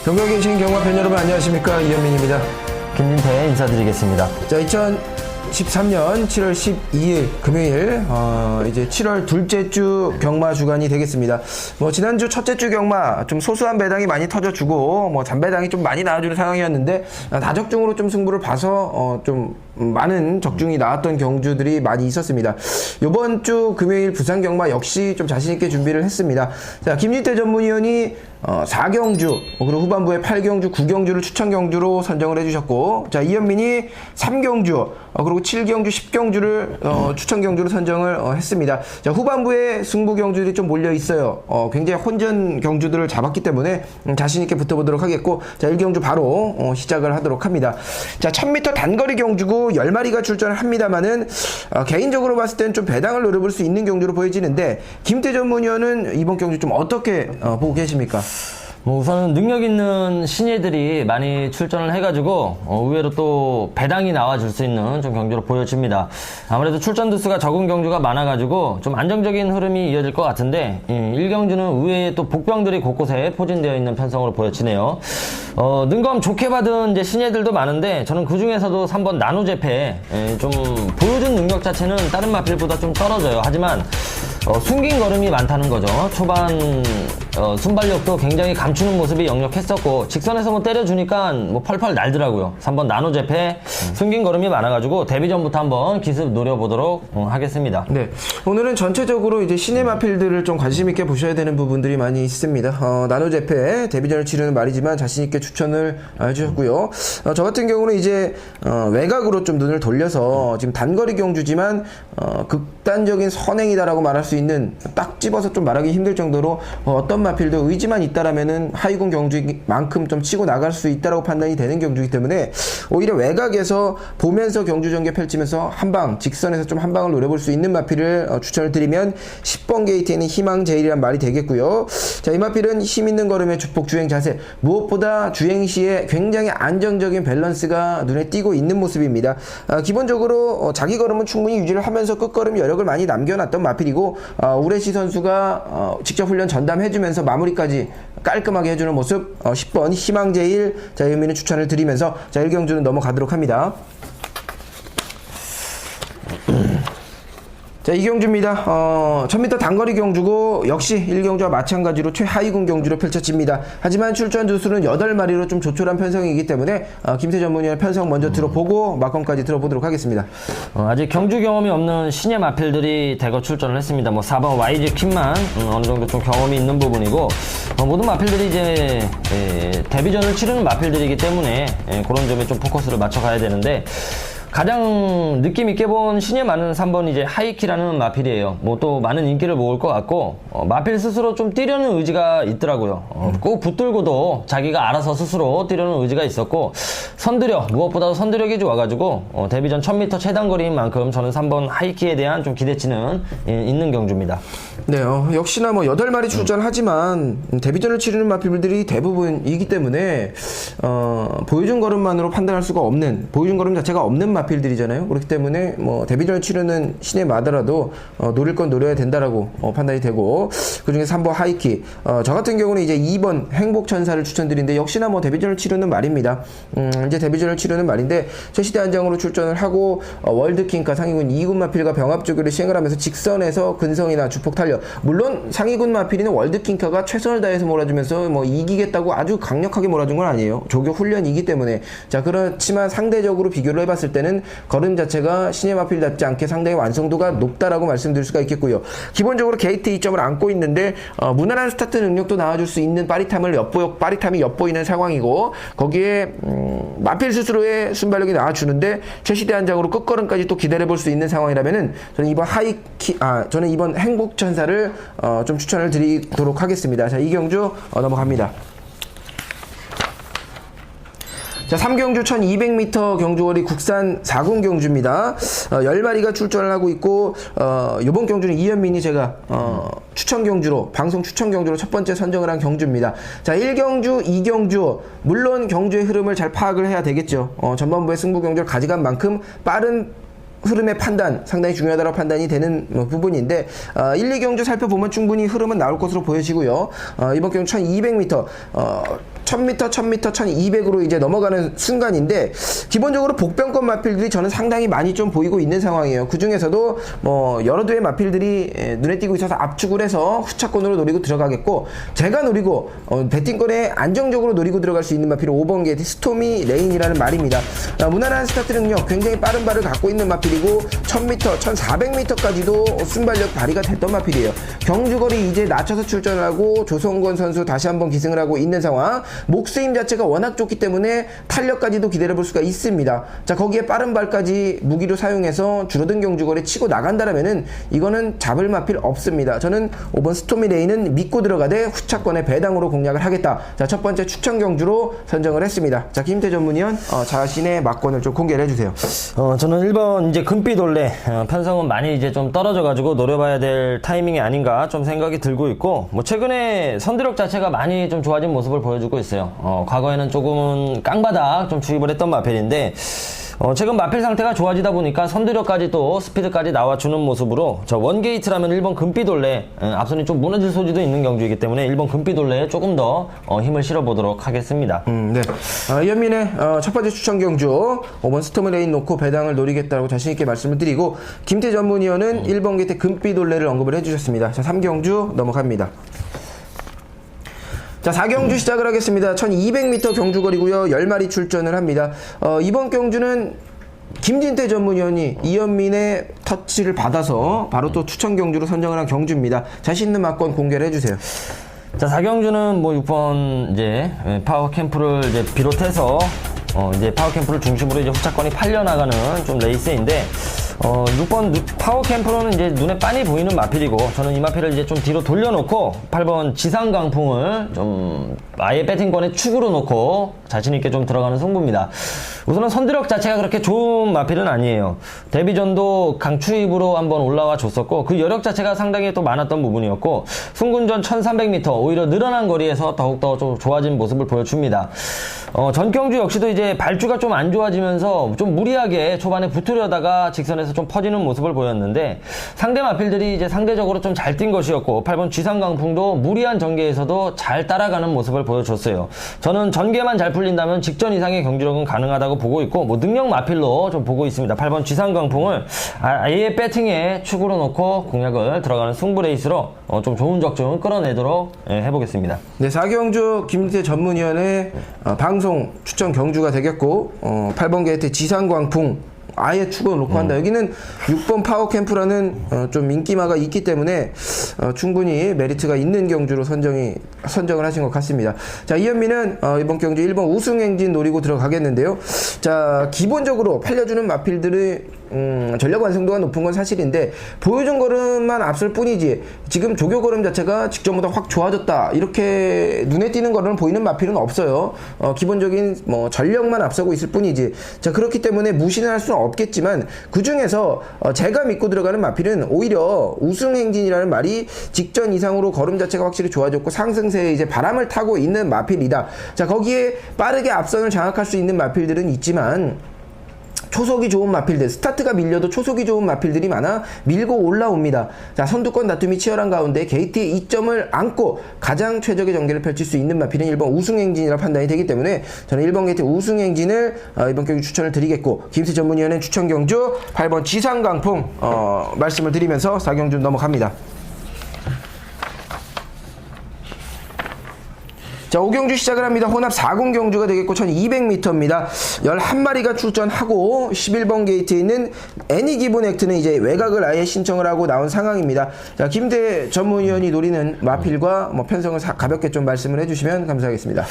전국에 계신 경마팬 여러분 안녕하십니까, 이현민입니다. 김진태 인사드리겠습니다. 자, 2013년 7월 12일 금요일 이제 7월 둘째 주 경마 주간이 되겠습니다. 뭐 지난주 첫째 주 경마 좀 소수한 배당이 많이 터져주고 뭐 잔배당이 좀 많이 나와주는 상황이었는데 다적중으로 좀 승부를 봐서 좀 많은 적중이 나왔던 경주들이 많이 있었습니다. 이번 주 금요일 부산 경마 역시 좀 자신있게 준비를 했습니다. 자, 김진태 전문위원이 4경주 그리고 후반부에 8경주, 9경주를 추천 경주로 선정을 해주셨고, 자, 이현민이 3경주 그리고 7경주, 10경주를 추천 경주로 선정을 했습니다. 자, 후반부에 승부 경주들이 좀 몰려 있어요. 굉장히 혼전 경주들을 잡았기 때문에 자신있게 붙어보도록 하겠고, 자, 1경주 바로 시작을 하도록 합니다. 자, 1000m 단거리 경주고 10마리가 출전을 합니다만은 개인적으로 봤을 땐 좀 배당을 노려볼 수 있는 경주로 보여지는데, 김태 전문위원은 이번 경주 좀 어떻게 보고 계십니까? 뭐 우선은 능력 있는 신예들이 많이 출전을 해가지고 의외로 또 배당이 나와줄 수 있는 좀 경주로 보여집니다. 아무래도 출전 두수가 적은 경주가 많아가지고 좀 안정적인 흐름이 이어질 것 같은데, 1경주는 의외에 또 복병들이 곳곳에 포진되어 있는 편성으로 보여지네요. 능검 좋게 받은 이제 신예들도 많은데, 저는 그 중에서도 3번 나노제패 좀 보여준 능력 자체는 다른 마필보다 좀 떨어져요. 하지만 숨긴 걸음이 많다는 거죠. 초반 순발력도 굉장히 감추는 모습이 역력했었고, 직선에서 뭐 때려주니까 뭐 펄펄 날더라고요. 3번 나노제패 숨긴 걸음이 많아가지고 데뷔 전부터 한번 기습 노려보도록 하겠습니다. 네, 오늘은 전체적으로 이제 신예 마필들을 좀 관심 있게 보셔야 되는 부분들이 많이 있습니다. 나노제패 데뷔전을 치르는 말이지만 자신 있게 추천을 해주셨고요. 저 같은 경우는 이제 외곽으로 좀 눈을 돌려서 지금 단거리 경주지만 극단적인 선행이다라고 말할 수 있는, 딱 집어서 좀 말하기 힘들 정도로 어떤 마필도 의지만 있다라면은 하위군 경주만큼 좀 치고 나갈 수 있다라고 판단이 되는 경주이기 때문에 오히려 외곽에서 보면서 경주 전개 펼치면서 한방 직선에서 좀 한 방을 노려볼 수 있는 마필을 추천을 드리면 10번 게이트에는 희망제일이란 말이 되겠고요. 자, 이 마필은 힘 있는 걸음의 주폭 주행 자세, 무엇보다 주행 시에 굉장히 안정적인 밸런스가 눈에 띄고 있는 모습입니다. 기본적으로 자기 걸음은 충분히 유지를 하면서 끝걸음 여력을 많이 남겨놨던 마필이고, 우레시 선수가 직접 훈련 전담해주면서 마무리까지 깔끔하게 해주는 모습, 10번 희망제일, 자, 의미는 추천을 드리면서 자, 1경주는 넘어가도록 합니다. 자, 2경주입니다. 1000m 단거리 경주고 역시 1경주와 마찬가지로 최하위군 경주로 펼쳐집니다. 하지만 출전 두수는 8마리로 좀 조촐한 편성이기 때문에 김태 전문위원의 편성 먼저 들어보고 막건까지 들어보도록 하겠습니다. 아직 경주 경험이 없는 신예 마필들이 대거 출전을 했습니다. 뭐 4번 YG 퀸만 어느 정도 좀 경험이 있는 부분이고, 모든 마필들이 이제 데뷔전을 치르는 마필들이기 때문에 그런 점에 좀 포커스를 맞춰가야 되는데, 가장 느낌 있게 본 신예 많은 3번 이제 하이키라는 마필이에요. 뭐 또 많은 인기를 모을 것 같고, 마필 스스로 좀 뛰려는 의지가 있더라고요. 꼭 붙들고도 자기가 알아서 스스로 뛰려는 의지가 있었고, 무엇보다도 선두력이 좋아가지고 데뷔전 1000m 최단거리인 만큼 저는 3번 하이키에 대한 좀 기대치는 있는 경주입니다. 네, 역시나 뭐 8마리 출전하지만 데뷔전을 치르는 마필들이 대부분이기 때문에 보여준 걸음만으로 판단할 수가 없는, 보여준 걸음 자체가 없는 마필들이잖아요. 그렇기 때문에 뭐 데뷔전을 치르는 신예 마더라도 노릴 건 노려야 된다라고 판단이 되고, 그중에 3번 하이키, 저 같은 경우는 이제 2번 행복천사를 추천드리는데, 역시나 뭐 데뷔전을 치르는 말입니다. 이제 데뷔전을 치르는 말인데, 최시대 한장으로 출전을 하고 월드킹과 상위군 2군 마필과 병합조교를 시행을 하면서 직선에서 근성이나 주폭 탄력, 물론 상위군 마필이는 월드킹카가 최선을 다해서 몰아주면서 뭐 이기겠다고 아주 강력하게 몰아준 건 아니에요. 조교 훈련이기 때문에. 자, 그렇지만 상대적으로 비교를 해봤을 때는 걸음 자체가 신예 마필답지 않게 상당히 완성도가 높다라고 말씀드릴 수가 있겠고요. 기본적으로 게이트 2점을 안고 있는데 무난한 스타트 능력도 나와줄 수 있는 빠릿함이 엿보이는 상황이고, 거기에 마필 스스로의 순발력이 나와주는데 최시대 한장으로 끝걸음까지 또 기다려볼 수 있는 상황이라면은 저는 이번 행복천사를 좀 추천을 드리도록 하겠습니다. 자, 2경주 넘어갑니다. 자, 3경주 1200m 경주거리 국산 4군 경주입니다. 10마리가 출전을 하고 있고, 요번 경주는 이현민이 제가 방송 추천 경주로 첫 번째 선정을 한 경주입니다. 자, 1경주, 2경주, 물론 경주의 흐름을 잘 파악을 해야 되겠죠. 전반부의 승부 경주를 가져간 만큼 빠른 흐름의 판단 상당히 중요하다고 판단이 되는 부분인데 1, 2경주 살펴보면 충분히 흐름은 나올 것으로 보여지고요. 이번 경주 1200m 1000m, 1000m, 1200으로 이제 넘어가는 순간인데 기본적으로 복병권 마필들이 저는 상당히 많이 좀 보이고 있는 상황이에요. 그 중에서도 뭐 여러 대의 마필들이 눈에 띄고 있어서 압축을 해서 후차권으로 노리고 들어가겠고 제가 노리고 배팅권에 안정적으로 노리고 들어갈 수 있는 마필은 5번 게이트 스토미 레인이라는 말입니다. 무난한 스타트 능력, 굉장히 빠른 발을 갖고 있는 마필이고 1000m, 1400m까지도 순발력 발휘가 됐던 마필이에요. 경주거리 이제 낮춰서 출전을 하고 조성권 선수 다시 한번 기승을 하고 있는 상황. 목수임 자체가 워낙 좋기 때문에 탄력까지도 기다려볼 수가 있습니다. 자, 거기에 빠른 발까지 무기로 사용해서 줄어든 경주거리 치고 나간다라면은 이거는 잡을 마필 없습니다. 저는 5번 스토미 레인은 믿고 들어가되 후차권의 배당으로 공략을 하겠다. 자, 첫 번째 추천 경주로 선정을 했습니다. 자, 김태 전문위원 자신의 막권을 좀 공개를 해주세요. 저는 1번 이제 금빛올레 편성은 많이 이제 좀 떨어져가지고 노려봐야 될 타이밍이 아닌가 좀 생각이 들고 있고 뭐 최근에 선두력 자체가 많이 좀 좋아진 모습을 보여주고 있어요. 과거에는 조금은 깡바닥 좀 주입을 했던 마필인데 최근 마필 상태가 좋아지다 보니까 선두력까지 또 스피드까지 나와주는 모습으로 저 원게이트라면 1번 금빛올레 앞선이 좀 무너질 소지도 있는 경주이기 때문에 1번 금빛올레에 조금 더 힘을 실어보도록 하겠습니다. 네. 이현민의 첫 번째 추천 경주 5번 스토미 레인 놓고 배당을 노리겠다고 자신있게 말씀을 드리고 김태 전문위원은 1번 게이트 금빛올레를 언급을 해주셨습니다. 자, 3경주 넘어갑니다. 자, 4경주 시작을 하겠습니다. 1200m 경주거리고요. 10마리 출전을 합니다. 이번 경주는 김진태 전문위원이 이현민의 터치를 받아서 바로 또 추천 경주로 선정을 한 경주입니다. 자신 있는 막권 공개를 해주세요. 자, 4경주는 뭐 6번 이제 파워 캠프를 이제 비롯해서 이제 파워 캠프를 중심으로 이제 후차권이 팔려나가는 좀 레이스인데 6번 파워 캠프로는 이제 눈에 빤히 보이는 마필이고 저는 이 마필을 이제 좀 뒤로 돌려놓고 8번 지상 강풍을 좀 아예 배팅권에 축으로 놓고 자신있게 좀 들어가는 승부입니다. 우선은 선두력 자체가 그렇게 좋은 마필은 아니에요. 데뷔전도 강추입으로 한번 올라와 줬었고 그 여력 자체가 상당히 또 많았던 부분이었고 승군전 1300m 오히려 늘어난 거리에서 더욱더 좀 좋아진 모습을 보여줍니다. 전경주 역시도 이제 발주가 좀 안 좋아지면서 좀 무리하게 초반에 붙으려다가 직선에서 좀 퍼지는 모습을 보였는데 상대 마필들이 이제 상대적으로 좀 잘 뛴 것이었고 8번 쥐상강풍도 무리한 전개에서도 잘 따라가는 모습을 보여줬어요. 저는 전개만 잘 풀린다면 직전 이상의 경주력은 가능하다고 보고 있고 뭐 능력 마필로 좀 보고 있습니다. 8번 쥐상강풍을 아예 배팅에 축으로 놓고 공략을 들어가는 승부 레이스로 좀 좋은 적중을 끌어내도록 해보겠습니다. 네, 4경주 김태 전문위원의 방송 추천 경주가 되겠고 8번 게이트 지상광풍 아예 축을 놓고 한다. 여기는 6번 파워캠프라는 좀 인기마가 있기 때문에 충분히 메리트가 있는 경주로 선정을 하신 것 같습니다. 자, 이현민은 이번 경주 1번 우승행진 노리고 들어가겠는데요. 자, 기본적으로 팔려주는 마필들의 전력 완성도가 높은 건 사실인데 보여준 걸음만 앞설 뿐이지 지금 조교 걸음 자체가 직전보다 확 좋아졌다 이렇게 눈에 띄는 걸음을 보이는 마필은 없어요. 기본적인 뭐 전력만 앞서고 있을 뿐이지. 자, 그렇기 때문에 무시는 할 수는 없겠지만 그 중에서 제가 믿고 들어가는 마필은 오히려 우승행진이라는 말이 직전 이상으로 걸음 자체가 확실히 좋아졌고 상승세에 이제 바람을 타고 있는 마필이다. 자, 거기에 빠르게 앞선을 장악할 수 있는 마필들은 있지만 초속이 좋은 마필들, 스타트가 밀려도 초속이 좋은 마필들이 많아 밀고 올라옵니다. 자, 선두권 다툼이 치열한 가운데 게이트의 이점을 안고 가장 최적의 전개를 펼칠 수 있는 마필은 1번 우승행진이라 판단이 되기 때문에 저는 1번 게이트 우승행진을 이번 경기 추천을 드리겠고 김태 전문위원은 추천 경주 8번 지상강풍 말씀을 드리면서 4경주 넘어갑니다. 자, 5경주 시작을 합니다. 혼합 4군 경주가 되겠고 1200m입니다. 11마리가 출전하고 11번 게이트에 있는 애니기본 액트는 이제 외곽을 아예 신청을 하고 나온 상황입니다. 자, 김대 전문위원이 노리는 마필과 뭐 편성을 가볍게 좀 말씀을 해주시면 감사하겠습니다.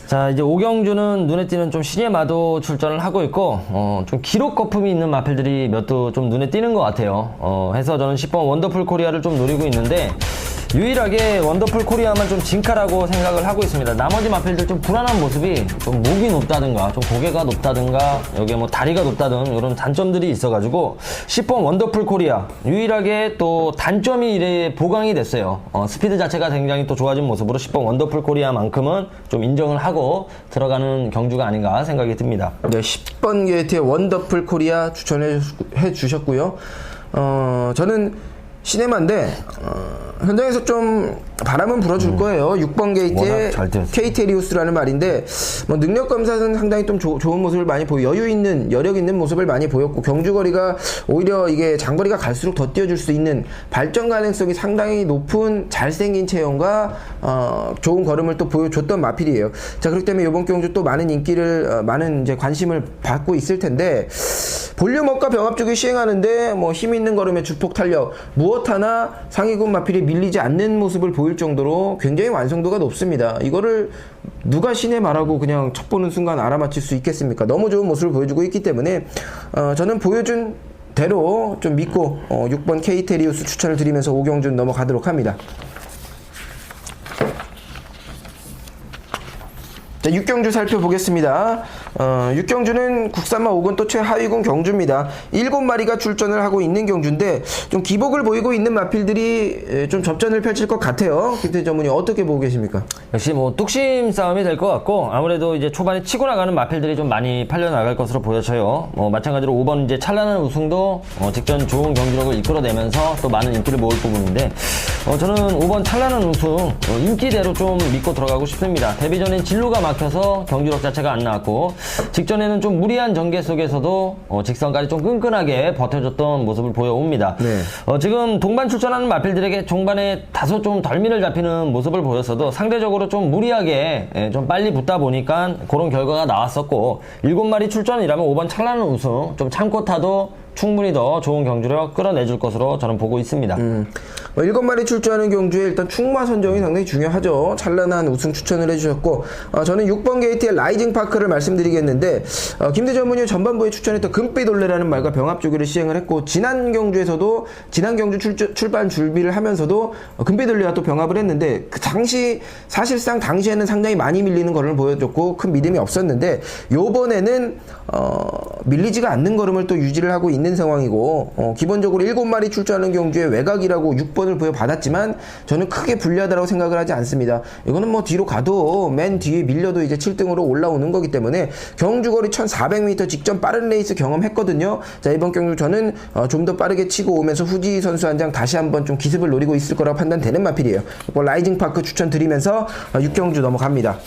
자, 이제 5경주는 눈에 띄는 좀 신예 마도 출전을 하고 있고 좀 기록 거품이 있는 마필들이 몇 도 좀 눈에 띄는 것 같아요. 해서 저는 10번 원더풀 코리아를 좀 노리고 있는데 유일하게 원더풀 코리아만 좀 진카라고 생각을 하고 있습니다. 나머지 마필들 좀 불안한 모습이 좀 목이 높다든가 좀 고개가 높다든가 여기에 뭐 다리가 높다든 이런 단점들이 있어가지고 10번 원더풀 코리아 유일하게 또 단점이 이래 보강이 됐어요. 스피드 자체가 굉장히 또 좋아진 모습으로 10번 원더풀 코리아만큼은 좀 인정을 하고 들어가는 경주가 아닌가 생각이 듭니다. 네, 10번 게이트의 원더풀 코리아 추천해 주셨고요. 저는 시네마인데 현장에서 좀 바람은 불어줄 거예요. 6번 게이트의 워낙 잘 뛰었어요. 케이테리우스라는 말인데 뭐 능력 검사는 상당히 좀 좋은 모습을 많이 여유 있는 여력 있는 모습을 많이 보였고 경주거리가 오히려 이게 장거리가 갈수록 더 뛰어줄 수 있는 발전 가능성이 상당히 높은 잘생긴 체형과 좋은 걸음을 또 보여줬던 마필이에요. 자, 그렇기 때문에 이번 경주 또 많은 인기를 많은 이제 관심을 받고 있을 텐데 볼륨업과 병합주기 시행하는데 뭐 힘 있는 걸음의 주폭 탄력 무엇 하나 상위군 마필이 밀리지 않는 모습을 보일 정도로 굉장히 완성도가 높습니다. 이거를 누가 신의 말하고 그냥 첫 보는 순간 알아맞힐 수 있겠습니까? 너무 좋은 모습을 보여주고 있기 때문에 저는 보여준 대로 좀 믿고 6번 케이테리우스 추천을 드리면서 오경준 넘어가도록 합니다. 자, 6경주 살펴보겠습니다. 6경주는 국산마 5군 또 최하위군 경주입니다. 7마리가 출전을 하고 있는 경주인데 좀 기복을 보이고 있는 마필들이 좀 접전을 펼칠 것 같아요. 김태 전문의 어떻게 보고 계십니까? 역시 뭐 뚝심 싸움이 될 것 같고 아무래도 이제 초반에 치고 나가는 마필들이 좀 많이 팔려 나갈 것으로 보여져요. 마찬가지로 5번 이제 찬란한 우승도 직전 좋은 경기력을 이끌어내면서 또 많은 인기를 모을 부분인데 저는 5번 찬란한 우승 인기대로 좀 믿고 들어가고 싶습니다. 데뷔 전엔 진로가 막혀서 경기력 자체가 안 나왔고 직전에는 좀 무리한 전개 속에서도 직선까지 좀 끈끈하게 버텨줬던 모습을 보여옵니다. 네. 지금 동반 출전하는 마필들에게 종반에 다소 좀 덜미를 잡히는 모습을 보였어도 상대적으로 좀 무리하게 좀 빨리 붙다 보니까 그런 결과가 나왔었고 7마리 출전이라면 5번 찬란한 우승 좀 참고 타도 충분히 더 좋은 경주력 끌어내줄 것으로 저는 보고 있습니다. 7마리 출전하는 경주에 일단 충마 선정이 상당히 중요하죠. 찬란한 우승 추천을 해주셨고 저는 6번 게이트의 라이징 파크를 말씀드리겠는데 김대 전문의 전반부에 추천했던 금빛 올레라는 말과 병합주기를 시행을 했고 지난 경주에서도 지난 경주 출발 준비를 하면서도 금빛 올레와 또 병합을 했는데 그 당시 사실상 당시에는 상당히 많이 밀리는 걸음을 보여줬고 큰 믿음이 없었는데 요번에는 밀리지가 않는 걸음을 또 유지를 하고 있는 상황이고 기본적으로 7마리 출전하는 경주에 외곽이라고 6번을 보여받았지만 저는 크게 불리하다고 생각을 하지 않습니다. 이거는 뭐 뒤로 가도 맨 뒤에 밀려도 이제 7등으로 올라오는 거기 때문에 경주거리 1400m 직전 빠른 레이스 경험했거든요. 자, 이번 경주 저는 좀 더 빠르게 치고 오면서 후지 선수 한 장 다시 한번 좀 기습을 노리고 있을 거라고 판단되는 마필이에요. 라이징 파크 추천드리면서 6경주 넘어갑니다.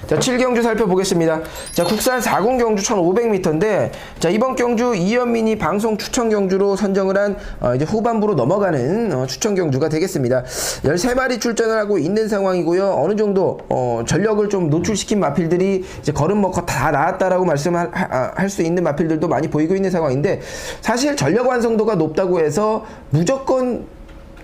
자, 7경주 살펴보겠습니다. 자, 국산 4군 경주 1500m인데, 자, 이번 경주 이현민이 방송 추천 경주로 선정을 한, 이제 후반부로 넘어가는, 추천 경주가 되겠습니다. 13마리 출전을 하고 있는 상황이고요. 어느 정도, 전력을 좀 노출시킨 마필들이 이제 걸음 먹고 다 나왔다라고 말씀할 수 있는 마필들도 많이 보이고 있는 상황인데, 사실 전력 완성도가 높다고 해서 무조건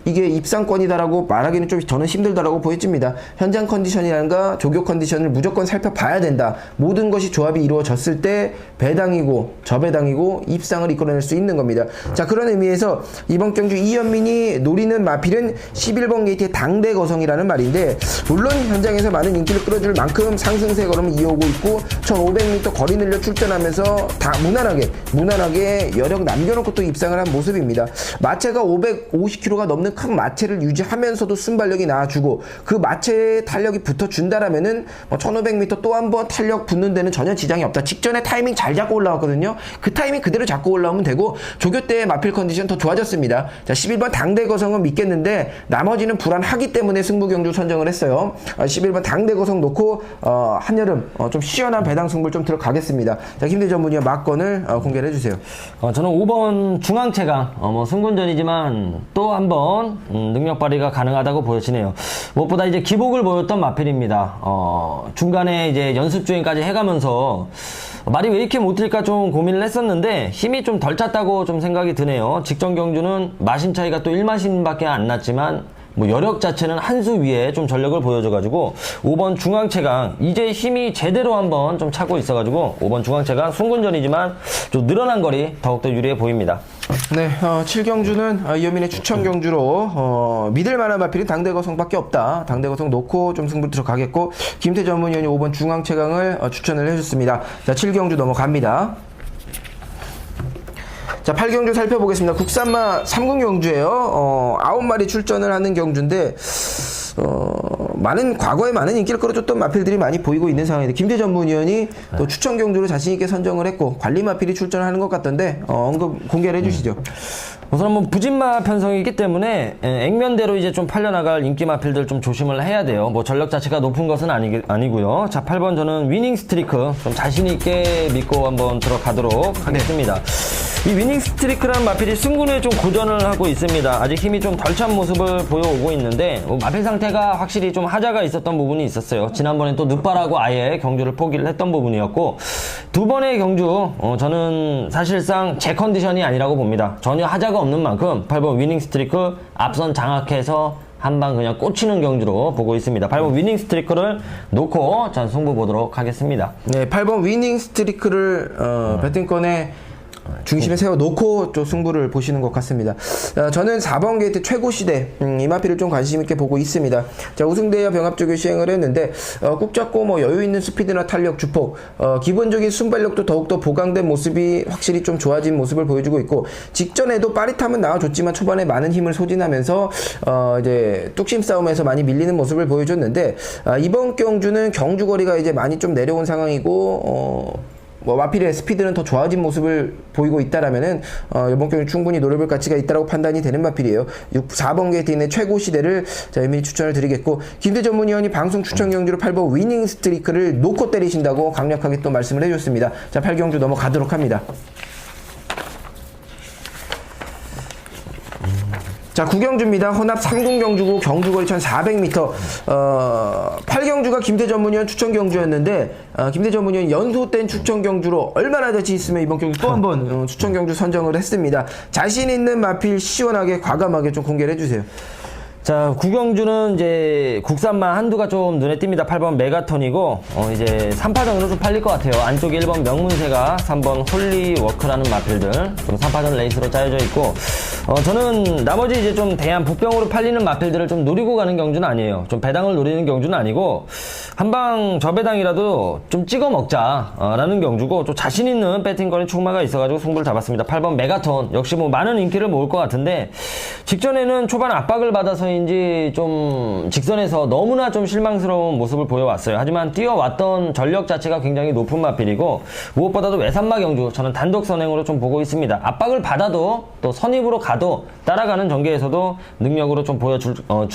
이게 입상권이다라고 말하기는 좀 저는 힘들다라고 보여집니다. 현장 컨디션이란가 조교 컨디션을 무조건 살펴봐야 된다. 모든 것이 조합이 이루어졌을 때 배당이고 저배당이고 입상을 이끌어낼 수 있는 겁니다. 자, 그런 의미에서 이번 경주 이현민이 노리는 마필은 11번 게이트의 당대 거성이라는 말인데 물론 현장에서 많은 인기를 끌어줄 만큼 상승세 걸음을 이어오고 있고 1500m 거리 늘려 출전하면서 다 무난하게 여력 남겨놓고 또 입상을 한 모습입니다. 마체가 550kg가 넘는 큰 마체를 유지하면서도 순발력이 나와주고 그 마체에 탄력이 붙어준다라면은 1500m 또 한 번 탄력 붙는 데는 전혀 지장이 없다. 직전에 타이밍 잘 잡고 올라왔거든요. 그 타이밍 그대로 잡고 올라오면 되고 조교 때의 마필 컨디션 더 좋아졌습니다. 자, 11번 당대 거성은 믿겠는데 나머지는 불안하기 때문에 승부 경주 선정을 했어요. 11번 당대 거성 놓고 한여름 좀 시원한 배당 승부를 좀 들어가겠습니다. 자, 김대 전문의와 막건을 공개를 해주세요. 저는 5번 중앙체강 승군전이지만 또 한 번 능력 발휘가 가능하다고 보여지네요. 무엇보다 이제 기복을 보였던 마필입니다. 중간에 이제 연습 주행까지 해가면서 말이 왜 이렇게 못 뛸까 좀 고민을 했었는데 힘이 좀 덜 찼다고 좀 생각이 드네요. 직전 경주는 마신 차이가 또 1마신밖에 안 났지만 여력 자체는 한 수 위에 좀 전력을 보여줘가지고 5번 중앙체강 이제 힘이 제대로 한번 좀 차고 있어가지고 5번 중앙체강 승군전이지만 좀 늘어난 거리 더욱더 유리해 보입니다. 네, 7경주는 이현민의 추천 경주로 믿을만한 마필이 당대거성밖에 없다. 당대거성 놓고 좀 승부 들어가겠고 김태 전문위원이 5번 중앙체강을 추천을 해줬습니다. 자, 7경주 넘어갑니다. 자, 8경주 살펴보겠습니다. 국산마 3군 경주예요. 9마리 출전을 하는 경주인데 과거에 많은 인기를 끌어줬던 마필들이 많이 보이고 있는 상황인데 김대 전문위원이 또 추천 경주로 자신 있게 선정을 했고 관리 마필이 출전하는 것 같던데 언급 공개를 해주시죠. 우선 뭐 부진마 편성이기 때문에 액면대로 이제 좀 팔려나갈 인기 마필들 좀 조심을 해야 돼요. 뭐 전력 자체가 높은 것은 아니고요. 자, 8번 저는 위닝 스트리크 좀 자신 있게 믿고 한번 들어가도록 하겠습니다. 이 위닝 스트리크라는 마필이 승군에 좀 고전을 하고 있습니다. 아직 힘이 좀 덜 찬 모습을 보여오고 있는데 마필 상태가 확실히 좀 하자가 있었던 부분이 있었어요. 지난번에 또 늑발하고 아예 경주를 포기를 했던 부분이었고 두 번의 경주 저는 사실상 제 컨디션이 아니라고 봅니다. 전혀 하자가 없는 만큼 8번 위닝 스트리크 앞선 장악해서 한방 그냥 꽂히는 경주로 보고 있습니다. 8번 위닝 스트리크를 놓고 자 승부 보도록 하겠습니다. 네, 8번 위닝 스트리크를 배팅권에 중심에 세워놓고 좀 승부를 보시는 것 같습니다. 저는 4번 게이트 최고 시대 이 마필을 좀 관심 있게 보고 있습니다. 자, 우승대와 병합적을 시행을 했는데 꾹 잡고 뭐 여유 있는 스피드나 탄력, 주폭, 기본적인 순발력도 더욱더 보강된 모습이 확실히 좀 좋아진 모습을 보여주고 있고 직전에도 빠릿함은 나와줬지만 초반에 많은 힘을 소진하면서 이제 뚝심 싸움에서 많이 밀리는 모습을 보여줬는데 이번 경주는 경주 거리가 이제 많이 좀 내려온 상황이고 뭐 마필의 스피드는 더 좋아진 모습을 보이고 있다라면은 이번 경기 충분히 노려볼 가치가 있다라고 판단이 되는 마필이에요. 4번 게이트에 있는 최고 시대를 자, 의미 추천을 드리겠고 김대 전문위원이 방송 추천 경주로 8번 위닝 스트리크를 놓고 때리신다고 강력하게 또 말씀을 해줬습니다. 자, 8경주 넘어가도록 합니다. 자, 9경주입니다. 혼합 3군 경주고 경주거리 1400m. 8경주가 김대 전문위원 추천 경주였는데 김대 전문위원 연소된 추천 경주로 얼마나 자신 있으면 이번 경주 또 한번 추천 경주 선정을 했습니다. 자신 있는 마필 시원하게 과감하게 좀 공개를 해주세요. 자, 구경주는 이제 국산만 한두가 좀 눈에 띕니다. 8번 메가톤이고, 이제 3파전으로 좀 팔릴 것 같아요. 안쪽에 1번 명문세가, 3번 홀리워크라는 마필들, 좀 3파전 레이스로 짜여져 있고, 저는 나머지 이제 좀 대한 복병으로 팔리는 마필들을 좀 노리고 가는 경주는 아니에요. 좀 배당을 노리는 경주는 아니고, 한방 저배당이라도 좀 찍어 먹자라는 경주고, 또 자신 있는 배팅거리 총마가 있어가지고 승부를 잡았습니다. 8번 메가톤, 역시 뭐 많은 인기를 모을 것 같은데, 직전에는 초반 압박을 받아서인지 좀 직선에서 너무나 좀 실망스러운 모습을 보여왔어요. 하지만 뛰어왔던 전력 자체가 굉장히 높은 마필이고 무엇보다도 외산마 경주 저는 단독 선행으로 좀 보고 있습니다. 압박을 받아도 또 선입으로 가도 따라가는 전개에서도 능력으로 좀 보여줄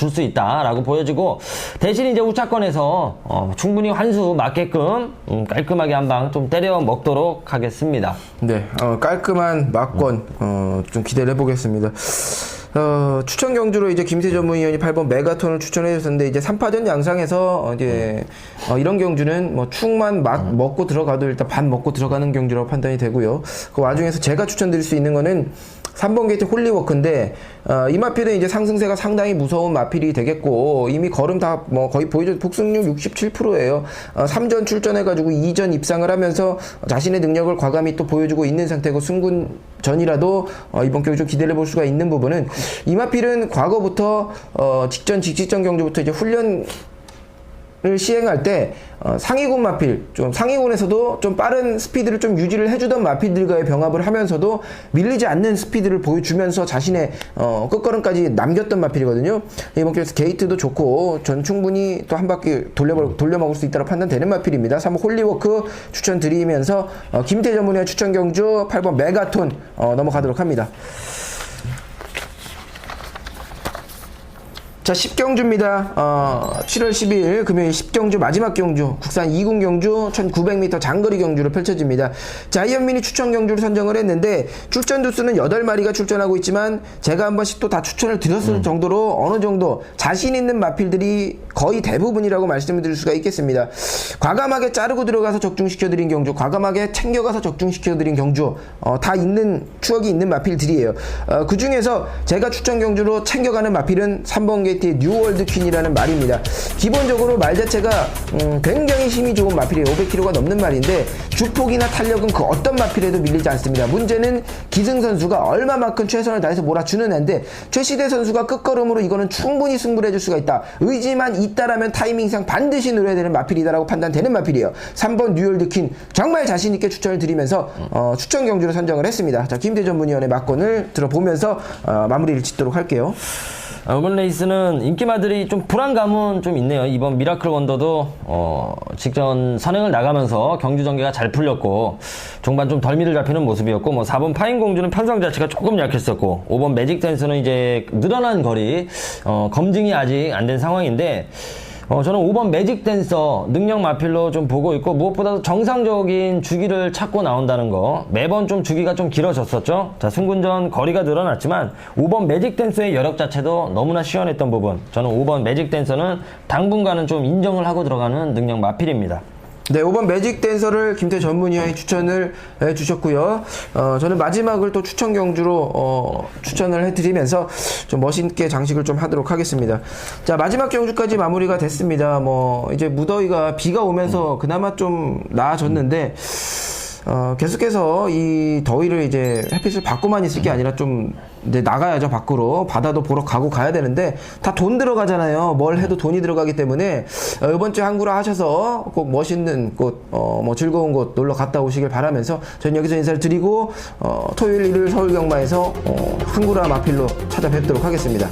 수 있다라고 보여지고 대신 이제 우차권에서 충분히 환수 맞게끔 깔끔하게 한 방 좀 때려 먹도록 하겠습니다. 네, 깔끔한 막권 좀 기대를 해보겠습니다. 추천 경주로 이제 김세 전문위원이 8번 메가톤을 추천해 줬었는데 이제 3파전 양상에서 이제 이런 경주는 뭐 축만 먹고 들어가도 일단 반 먹고 들어가는 경주라고 판단이 되고요. 그 와중에서 제가 추천드릴 수 있는 거는 3번 게이트 홀리워크인데 이 마필은 이제 상승세가 상당히 무서운 마필이 되겠고 이미 걸음 다 뭐 거의 보여줘 복승률 67%예요. 3전 출전해가지고 2전 입상을 하면서 자신의 능력을 과감히 또 보여주고 있는 상태고 승군 전이라도 이번 경기 좀 기대를 해볼 수가 있는 부분은 이 마필은 과거부터 직전 경주부터 이제 훈련을 시행할 때 상위군 마필, 좀 상위군에서도 좀 빠른 스피드를 좀 유지를 해주던 마필들과의 병합을 하면서도 밀리지 않는 스피드를 보여주면서 자신의 끝걸음까지 남겼던 마필이거든요. 이번 경기에서 게이트도 좋고 전 충분히 또 한 바퀴 돌려먹을 수 있다고 판단되는 마필입니다. 3번 홀리워크 추천드리면서 김태 전문의 추천 경주 8번 메가톤 넘어가도록 합니다. 자, 10경주입니다. 7월 12일 금요일 10경주 마지막 경주 국산 2군 경주 1900m 장거리 경주로 펼쳐집니다. 자이언민이 추천 경주를 선정을 했는데 출전 두수는 8마리가 출전하고 있지만 제가 한 번씩 또 다 추천을 드렸을 정도로 어느 정도 자신 있는 마필들이 거의 대부분이라고 말씀을 드릴 수가 있겠습니다. 과감하게 자르고 들어가서 적중시켜드린 경주, 과감하게 챙겨가서 적중시켜드린 경주 다 있는 추억이 있는 마필들이에요. 그 중에서 제가 추천 경주로 챙겨가는 마필은 3번 게이트의 뉴월드 퀸이라는 말입니다. 기본적으로 말 자체가 굉장히 힘이 좋은 마필이에요. 500kg가 넘는 말인데 주폭이나 탄력은 그 어떤 마필에도 밀리지 않습니다. 문제는 기승 선수가 얼마만큼 최선을 다해서 몰아주는 애인데 최시대 선수가 끝걸음으로 이거는 충분히 승부를 해줄 수가 있다. 의지만 있다라면 타이밍상 반드시 노려야 되는 마필이다라고 판단되는 마필이에요. 3번 뉴얼드킨 정말 자신있게 추천을 드리면서 추천 경주로 선정을 했습니다. 자, 김대 전문위원의 막건을 들어보면서 마무리를 짓도록 할게요. 이번 레이스는 인기마들이 좀 불안감은 좀 있네요. 이번 미라클 원더도 직전 선행을 나가면서 경주 전개가 잘 풀렸고 종반 좀 덜 미를 잡히는 모습이었고 뭐 4번 파인 공주는 편성 자체가 조금 약했었고 5번 매직 댄스는 이제 늘어난 거리 검증이 아직 안 된 상황인데 저는 5번 매직 댄서 능력 마필로 좀 보고 있고 무엇보다도 정상적인 주기를 찾고 나온다는 거 매번 좀 주기가 좀 길어졌었죠. 자, 승군전 거리가 늘어났지만 5번 매직 댄서의 여력 자체도 너무나 시원했던 부분 저는 5번 매직 댄서는 당분간은 좀 인정을 하고 들어가는 능력 마필입니다. 네, 5번 매직 댄서를 김태 전문위원이 추천을 해주셨고요. 저는 마지막을 또 추천 경주로 추천을 해드리면서 좀 멋있게 장식을 좀 하도록 하겠습니다. 자, 마지막 경주까지 마무리가 됐습니다. 뭐 이제 무더위가 비가 오면서 그나마 좀 나아졌는데 계속해서 이 더위를 이제 햇빛을 받고만 있을 게 아니라 좀 이제 나가야죠. 밖으로 바다도 보러 가고 가야 되는데 다 돈 들어가잖아요. 뭘 해도 돈이 들어가기 때문에 이번 주에 항구라 하셔서 꼭 멋있는 곳, 뭐 즐거운 곳 놀러 갔다 오시길 바라면서 저는 여기서 인사를 드리고 토요일 일요일 서울 경마에서 항구라 마필로 찾아뵙도록 하겠습니다.